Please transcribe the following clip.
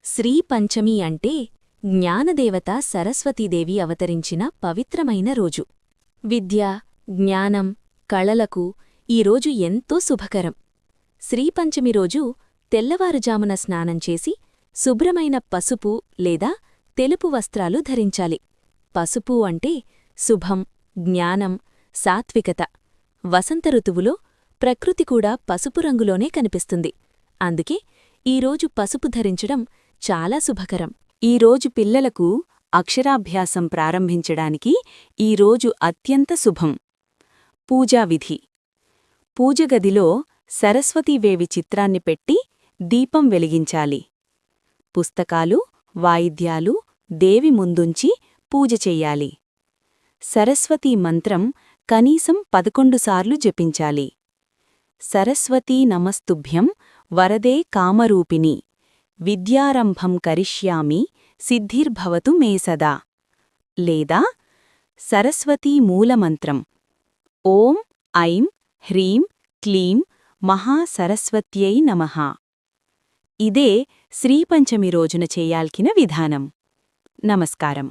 శ్రీ పంచమి అంటే జ్ఞానదేవత సరస్వతీదేవి అవతరించిన పవిత్రమైన రోజు. విద్య, జ్ఞానం, కళలకు ఈరోజు ఎంతో శుభకరం. శ్రీపంచమి రోజు తెల్లవారుజామున స్నానం చేసి శుభ్రమైన పసుపు లేదా తెలుపు వస్త్రాలు ధరించాలి. పసుపు అంటే శుభం, జ్ఞానం, సాత్వికత. వసంత ఋతువులో ప్రకృతి కూడా పసుపు రంగులోనే కనిపిస్తుంది. అందుకే ఈరోజు పసుపు ధరించడం చాలా శుభకరం. ఈరోజు పిల్లలకు అక్షరాభ్యాసం ప్రారంభించడానికి ఈరోజు అత్యంత శుభం. పూజావిధి: పూజగదిలో సరస్వతీదేవి చిత్రాన్ని పెట్టి దీపం వెలిగించాలి. పుస్తకాలు, వాయిద్యాలు దేవి ముందుంచి పూజ చెయ్యాలి. సరస్వతీ మంత్రం కనీసం 11 సార్లు జపించాలి. సరస్వతీ నమస్తుభ్యం వరదే కామరూపిణి విద్యారంభం కరిష్యామి సిద్ధిర్భవతు మే సదా. లేదా సరస్వతీ మూలమంత్రం ఓం ఐం హ్రీం క్లీం మహాసరస్వత్యై నమః. ఇదే శ్రీపంచమి రోజున చేయాల్సిన విధానం. నమస్కారం.